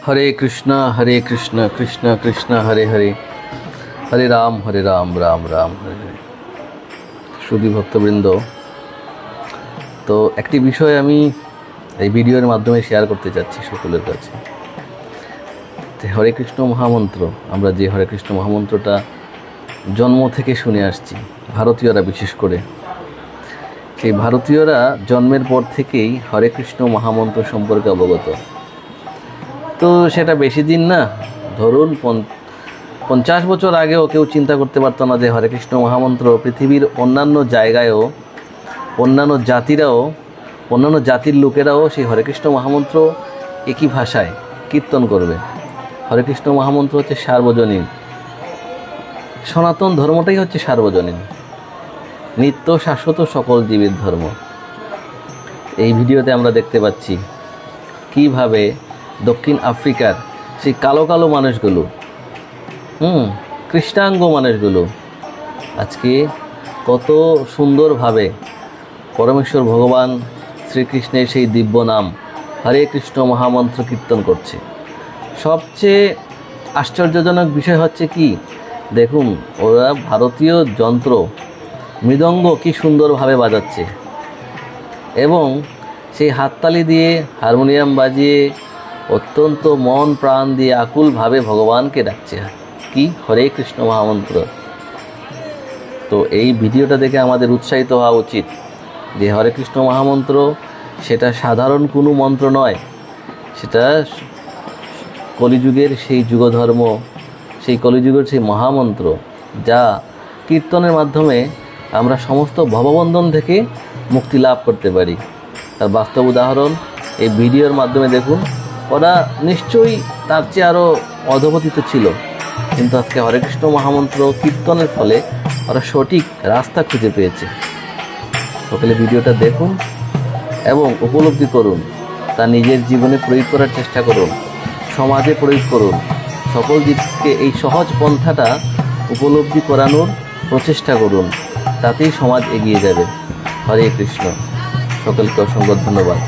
হরে কৃষ্ণ কৃষ্ণ কৃষ্ণ হরে হরে, হরে রাম রাম রাম হরে হরে। সুধী ভক্তবৃন্দ, তো একটি বিষয় আমি এই ভিডিওর মাধ্যমে শেয়ার করতে চাচ্ছি সকলের কাছে। হরে কৃষ্ণ মহামন্ত্র, আমরা যে হরে কৃষ্ণ মহামন্ত্রটা জন্ম থেকে শুনে আসছি, ভারতীয়রা বিশেষ করে, সেই ভারতীয়রা জন্মের পর থেকেই হরে কৃষ্ণ মহামন্ত্র সম্পর্কে অবগত। তো সেটা বেশি দিন না, ধরুন 50 বছর আগেও কেউ চিন্তা করতে পারতো না যে হরে কৃষ্ণ মহামন্ত্র পৃথিবীর অন্যান্য জায়গায়ও অন্যান্য জাতির লোকেরাও সেই হরে কৃষ্ণ মহামন্ত্র একই ভাষায় কীর্তন করবে। হরে কৃষ্ণ মহামন্ত্র হচ্ছে সার্বজনীন, সনাতন ধর্মটাই হচ্ছে সার্বজনীন, নিত্য শাশ্বত সকল জীবের ধর্ম। এই ভিডিওতে আমরা দেখতে পাচ্ছি কিভাবে দক্ষিণ আফ্রিকার সেই কালো কালো মানুষগুলো, কৃষ্ণাঙ্গ মানুষগুলো আজকে কত সুন্দরভাবে পরমেশ্বর ভগবান শ্রীকৃষ্ণের সেই দিব্য নাম হরে কৃষ্ণ মহামন্ত্র কীর্তন করছে। সবচেয়ে আশ্চর্যজনক বিষয় হচ্ছে কি, দেখুন ওরা ভারতীয় যন্ত্র মৃদঙ্গ কি সুন্দরভাবে বাজাচ্ছে এবং সেই হাততালি দিয়ে হারমোনিয়াম বাজিয়ে অত্যন্ত মন প্রাণ দিয়ে আকুলভাবে ভগবানকে ডাকছে কি হরে কৃষ্ণ মহামন্ত্র। তো এই ভিডিওটা দেখে আমাদের উৎসাহিত হওয়া উচিত যে হরে কৃষ্ণ মহামন্ত্র সেটা সাধারণ কোনো মন্ত্র নয়, সেটা কলিযুগের সেই যুগধর্ম, সেই কলিযুগের সেই মহামন্ত্র, যা কীর্তনের মাধ্যমে আমরা সমস্ত ভববন্ধন থেকে মুক্তি লাভ করতে পারি। তার বাস্তব উদাহরণ এই ভিডিওর মাধ্যমে দেখুন। ওরা নিশ্চয়ই তার চেয়ে আরও অধপতিত ছিল, কিন্তু আজকে হরে কৃষ্ণ মহামন্ত্র কীর্তনের ফলে ওরা সঠিক রাস্তা খুঁজে পেয়েছে। সকলে ভিডিওটা দেখুন এবং উপলব্ধি করুন, তা নিজের জীবনে প্রয়োগ করার চেষ্টা করুন, সমাজে প্রয়োগ করুন, সকল জীবকে এই সহজ পন্থাটা উপলব্ধি করানোর প্রচেষ্টা করুন, তাতেই সমাজ এগিয়ে যাবে। হরে কৃষ্ণ, সকলকে অসংখ্য ধন্যবাদ।